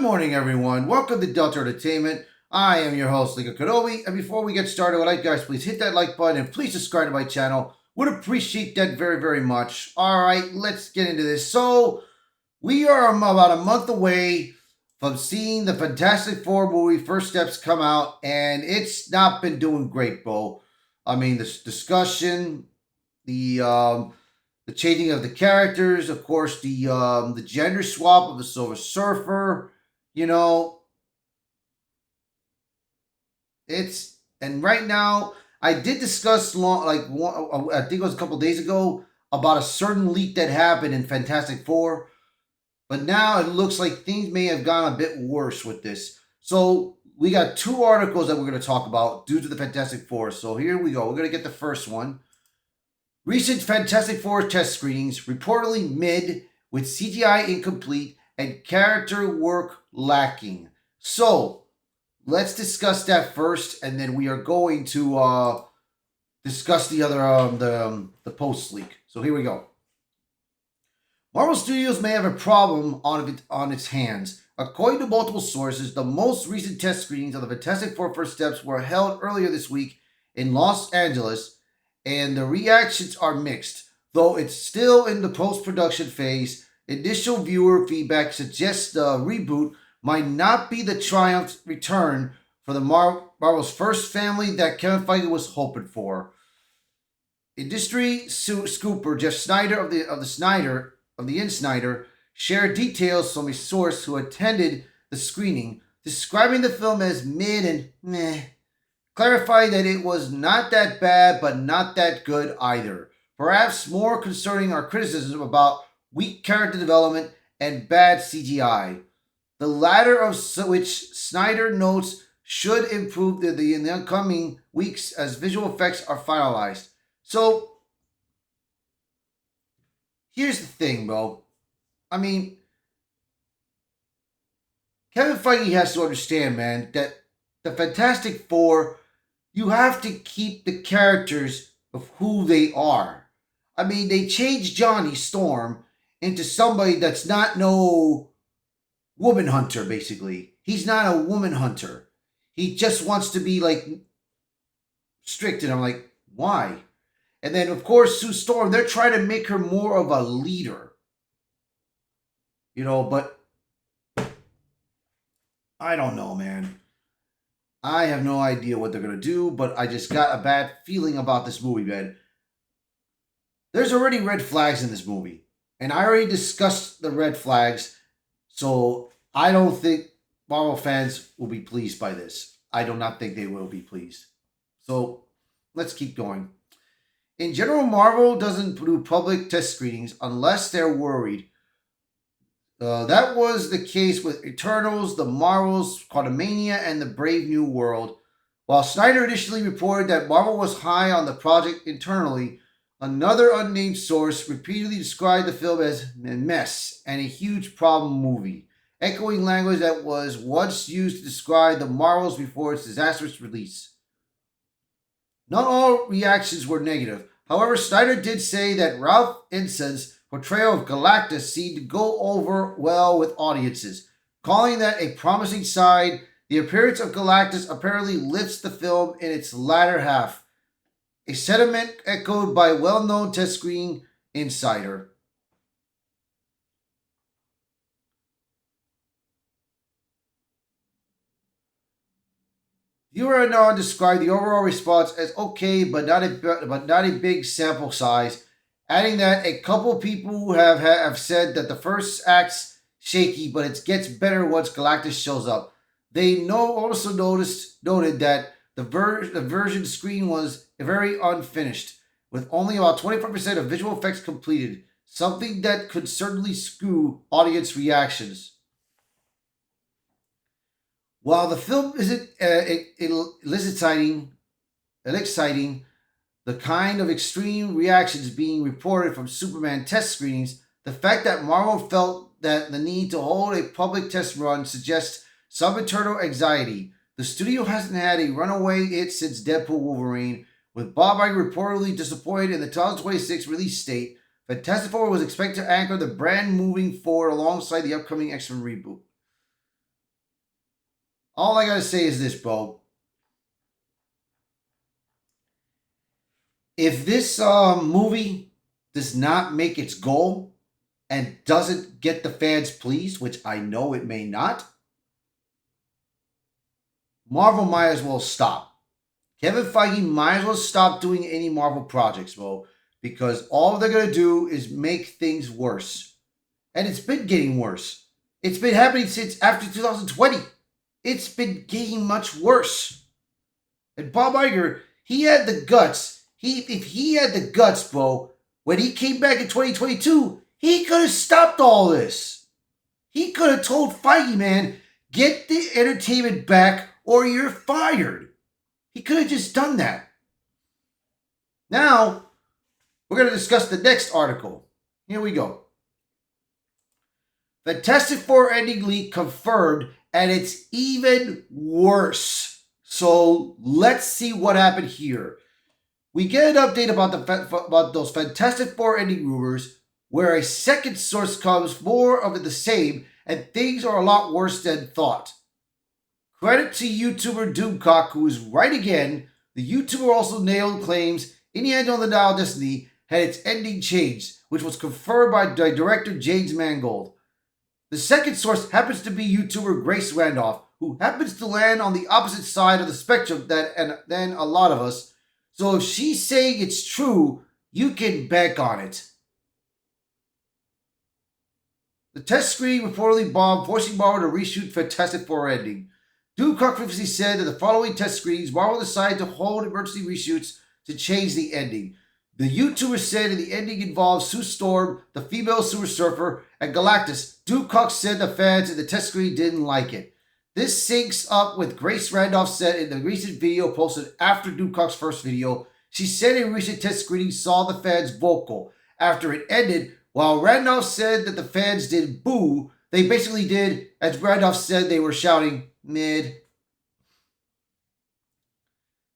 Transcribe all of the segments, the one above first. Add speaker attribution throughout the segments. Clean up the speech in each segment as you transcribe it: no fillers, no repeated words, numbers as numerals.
Speaker 1: morning, everyone. Welcome to Delta Entertainment. I am your host, Liga Kenobi. And before we get started, I'd like guys, please hit that like button and please subscribe to my channel. Would appreciate that very, very much. All right, let's get into this. So, we are about a month away from seeing the Fantastic Four movie First Steps come out, and it's not been doing great, bro. I mean, this discussion, the changing of the characters, of course, the gender swap of the Silver Surfer. You know, it's and right now I did discuss I think it was a couple days ago about a certain leak that happened in Fantastic Four, but now it looks like things may have gone a bit worse with this. So we got two articles that we're going to talk about due to the Fantastic Four. So here we go. We're going to get the first one. Recent Fantastic Four test screenings reportedly mid with CGI incomplete and character work lacking. So let's discuss that first, and then we are going to discuss the other the post leak. So here we go. Marvel Studios may have a problem on its hands. According to multiple sources, the most recent test screenings of the Fantastic Four First Steps were held earlier this week in Los Angeles, and the reactions are mixed. Though it's still in the post-production phase, initial viewer feedback suggests the reboot might not be the triumphant return for the Marvel's first family that Kevin Feige was hoping for. Industry scooper Jeff Sneider of the Insider shared details from a source who attended the screening, describing the film as mid and meh, clarifying that it was not that bad but not that good either. Perhaps more concerning are criticism about weak character development and bad CGI, the latter of which Snyder notes should improve in the upcoming weeks as visual effects are finalized. So, here's the thing, bro. I mean, Kevin Feige has to understand, man, that the Fantastic Four, you have to keep the characters of who they are. I mean, they changed Johnny Storm into somebody that's not no woman hunter, basically. He's not a woman hunter. He just wants to be like strict, and I'm like, why? And then, of course, Sue Storm, they're trying to make her more of a leader. But I don't know, man. I have no idea what they're going to do, but I just got a bad feeling about this movie, man. There's already red flags in this movie, and I already discussed the red flags, so I don't think Marvel fans will be pleased by this. I do not think they will be pleased. So let's keep going. In general, Marvel doesn't do public test screenings unless they're worried. That was the case with Eternals, The Marvels, Quantumania, and The Brave New World. While Snyder initially reported that Marvel was high on the project internally, another unnamed source repeatedly described the film as a mess and a huge problem movie, echoing language that was once used to describe the Marvels before its disastrous release. Not all reactions were negative. However, Snyder did say that Ralph Ineson's portrayal of Galactus seemed to go over well with audiences, calling that a promising sign. The appearance of Galactus apparently lifts the film in its latter half, a sentiment echoed by well-known test screening insider. Viewer Anon described the overall response as okay, but not a big sample size, adding that a couple people have said that the first act's shaky, but it gets better once Galactus shows up. They also noted that the version screen was very unfinished, with only about 25% of visual effects completed, something that could certainly skew audience reactions. While the film isn't eliciting the kind of extreme reactions being reported from Superman test screenings, the fact that Marvel felt that the need to hold a public test run suggests some internal anxiety. The studio hasn't had a runaway hit since Deadpool Wolverine, with Bob Iger reportedly disappointed in the 2026 release date. Fantastic Four was expected to anchor the brand moving forward alongside the upcoming X-Men reboot. All I gotta say is this, bro. If this movie does not make its goal and doesn't get the fans pleased, which I know it may not, Marvel might as well stop. Kevin Feige might as well stop doing any Marvel projects, bro, because all they're gonna do is make things worse. And it's been getting worse. It's been happening since after 2020. It's been getting much worse. And Bob Iger, he had the guts. If he had the guts, bro, when he came back in 2022, he could have stopped all this. He could have told Feige, man, get the entertainment back or you're fired. He could have just done that. Now, we're going to discuss the next article. Here we go. Fantastic Four ending leak confirmed, and it's even worse. So let's see what happened here. We get an update about those Fantastic Four ending rumors, where a second source comes more of the same, and things are a lot worse than thought. Credit to YouTuber Doomcock, who is right again. The YouTuber also nailed claims Indiana the Dial Destiny had its ending changed, which was confirmed by director James Mangold. The second source happens to be YouTuber Grace Randolph, who happens to land on the opposite side of the spectrum than a lot of us. So if she's saying it's true, you can bank on it. The test screening reportedly bombed, forcing Marvel to reshoot Fantastic Four ending. Doomcock previously said that the following test screenings, Marvel decided to hold emergency reshoots to change the ending. The YouTuber said that the ending involves Sue Storm, the female Silver Surfer, and Galactus. Doomcock said the fans in the test screen didn't like it. This syncs up with Grace Randolph said in the recent video posted after Doomcock's first video. She said a recent test screening saw the fans vocal. After it ended, while Randolph said that the fans did boo, they basically did, as Randolph said, they were shouting, mid.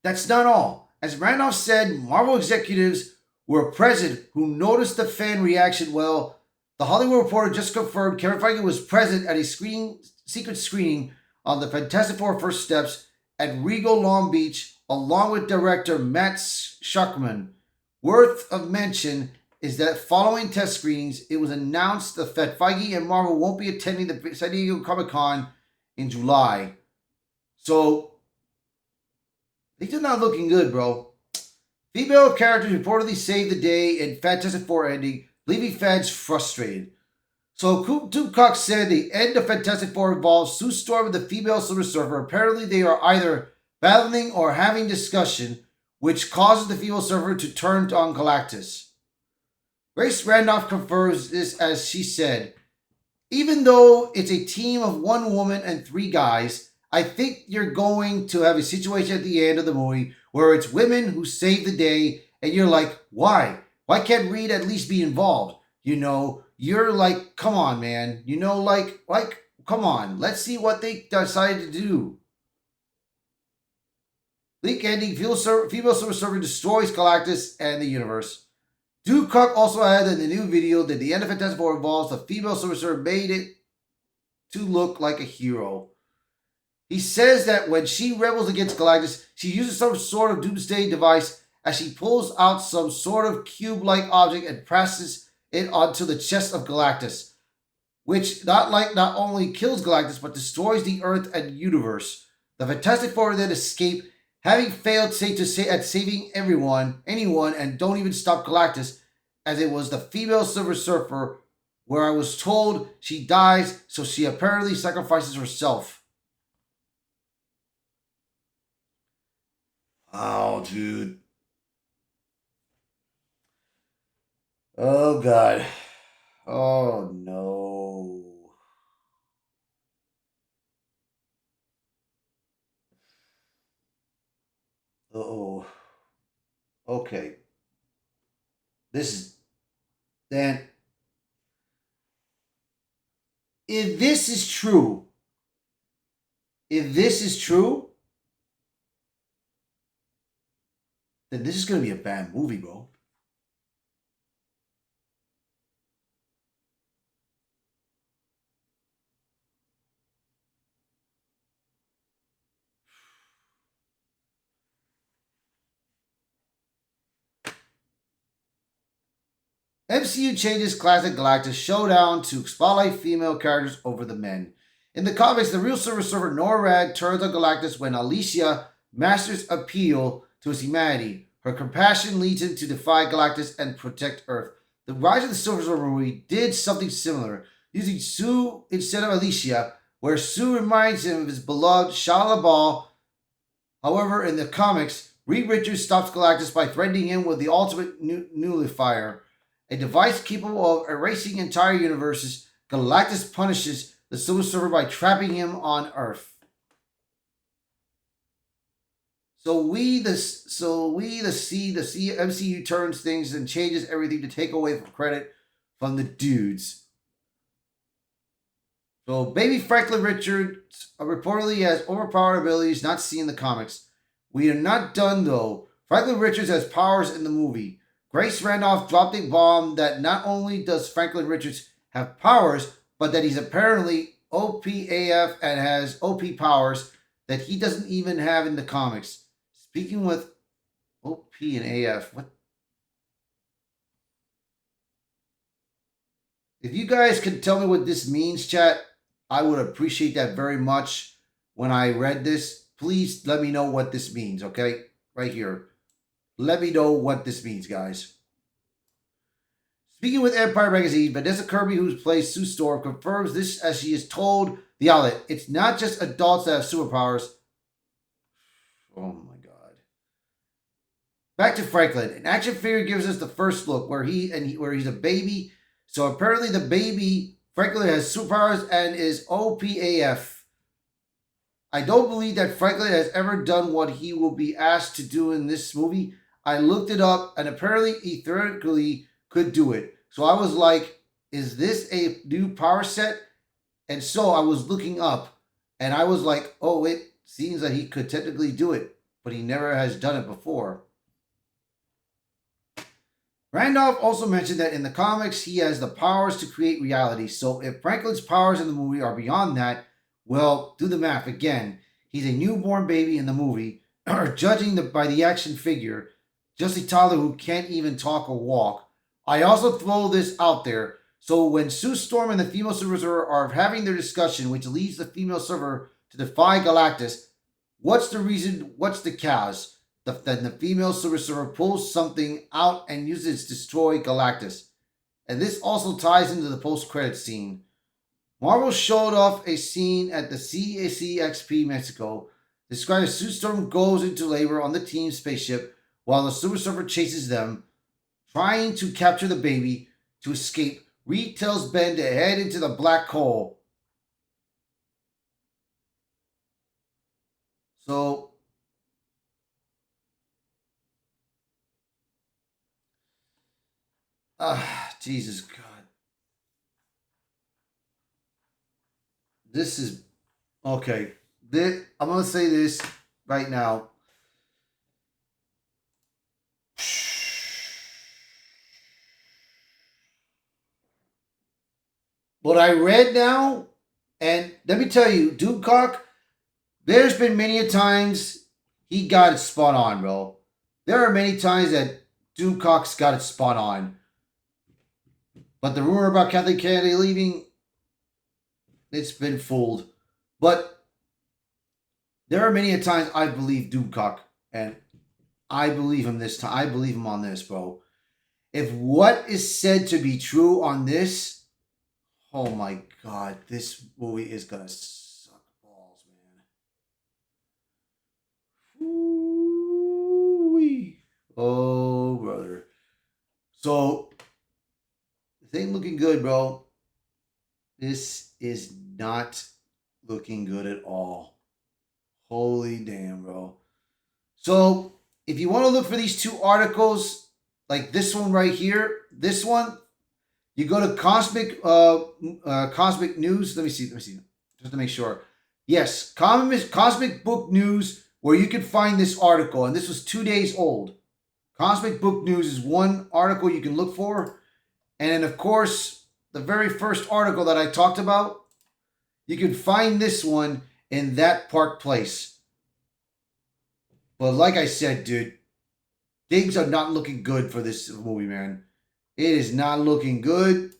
Speaker 1: That's not all. As Randolph said, Marvel executives were present who noticed the fan reaction well. The Hollywood Reporter just confirmed Kevin Feige was present at a secret screening on the Fantastic Four First Steps at Regal Long Beach, along with director Matt Shakman. Worth of mention is that following test screenings, it was announced that Feige and Marvel won't be attending the San Diego Comic-Con in July. So, things are not looking good, bro. Female characters reportedly saved the day in Fantastic Four ending, leaving fans frustrated. So Doomcock said the end of Fantastic Four involves Sue Storm and the female Silver Surfer. Apparently they are either battling or having discussion, which causes the female Surfer to turn on Galactus. Grace Randolph confirms this as she said, even though it's a team of one woman and three guys, I think you're going to have a situation at the end of the movie where it's women who save the day, and you're like, why? Why can't Reed at least be involved? You know, you're like, come on, man. You know, like, come on. Let's see what they decided to do. Leak ending, female Silver Surfer destroys Galactus and the universe. Doomcock also added in the new video that the end of Fantastic Four involves the female Silver Surfer made it to look like a hero. He says that when she rebels against Galactus, she uses some sort of doomsday device as she pulls out some sort of cube-like object and presses it onto the chest of Galactus, which not only kills Galactus but destroys the Earth and universe. The Fantastic Four then escape, having failed at saving anyone, and don't even stop Galactus, as it was the female Silver Surfer, where I was told she dies, so she apparently sacrifices herself. Oh, dude. Oh, God. Oh, no. Uh-oh. Okay. This is... Then... If this is true... then this is going to be a bad movie, bro. MCU changes classic Galactus showdown to spotlight female characters over the men. In the comics, the real Silver Surfer NORAD turns on Galactus when Alicia masters appeal to his humanity. Her compassion leads him to defy Galactus and protect Earth. The Rise of the Silver Surfer movie did something similar, using Sue instead of Alicia, where Sue reminds him of his beloved Shia LaBeouf. However, in the comics, Reed Richards stops Galactus by threatening him with the ultimate nullifier, a device capable of erasing entire universes. Galactus punishes the Silver Surfer by trapping him on Earth. So the MCU turns things and changes everything to take away from credit from the dudes. So baby Franklin Richards reportedly has overpowered abilities not seen in the comics. We are not done though. Franklin Richards has powers in the movie. Grace Randolph dropped a bomb that not only does Franklin Richards have powers, but that he's apparently OPAF and has OP powers that he doesn't even have in the comics. Speaking with OP and AF, what? If you guys can tell me what this means, chat, I would appreciate that very much. When I read this, please let me know what this means, okay? Right here. Let me know what this means, guys. Speaking with Empire Magazine, Vanessa Kirby, who plays Sue Storm, confirms this as she is told the outlet. It's not just adults that have superpowers. Oh my God. Back to Franklin. An action figure gives us the first look where he's a baby. So apparently the baby Franklin has superpowers and is OPAF. I don't believe that Franklin has ever done what he will be asked to do in this movie. I looked it up and apparently he theoretically could do it. So I was like, is this a new power set? And so I was looking up and I was like, oh, it seems that he could technically do it, but he never has done it before. Randolph also mentioned that in the comics, he has the powers to create reality. So if Franklin's powers in the movie are beyond that, well, do the math again. He's a newborn baby in the movie, or judging by the action figure, just a toddler who can't even talk or walk. I also throw this out there. So when Sue Storm and the female Silver Surfer are having their discussion, which leads the female Silver to defy Galactus, what's the reason? What's the cause? Then the female Silver Surfer pulls something out and uses it to destroy Galactus. And this also ties into the post-credits scene. Marvel showed off a scene at the CCXP Mexico, described as Sue Storm goes into labor on the team spaceship while the Silver Surfer chases them, trying to capture the baby to escape. Reed tells Ben to head into the black hole. So Jesus God. This is okay. I'm gonna say this right now. What I read now, and let me tell you, Doomcock, there's been many a times he got it spot on, bro. There are many times that Doomcock's got it spot on. But the rumor about Kathleen Kennedy leaving, it's been fooled. But there are many a times I believe Doomcock, and I believe him this time. I believe him on this, bro. If what is said to be true on this, oh my God, this movie is gonna suck balls, man. Ooh-wee. Oh, brother. So, this ain't looking good, bro. This is not looking good at all. Holy damn, bro. So, if you want to look for these two articles, like this one right here, this one, you go to Cosmic News. Let me see, just to make sure. Yes, Cosmic Book News, where you can find this article, and this was 2 days old. Cosmic Book News is one article you can look for, and then of course, the very first article that I talked about, you can find this one in that Park Place. But like I said, dude, things are not looking good for this movie, man. It is not looking good.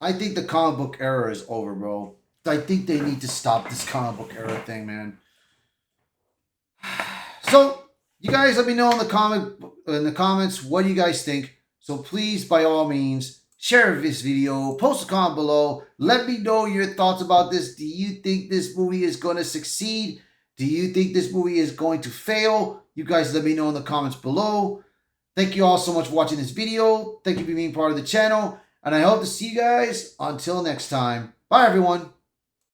Speaker 1: I think the comic book era is over, bro. I think they need to stop this comic book era thing, man. So, you guys let me know in the comments what you guys think. So please, by all means, share this video, post a comment below. Let me know your thoughts about this. Do you think this movie is going to succeed? Do you think this movie is going to fail? You guys let me know in the comments below. Thank you all so much for watching this video. Thank you for being part of the channel. And I hope to see you guys until next time. Bye, everyone.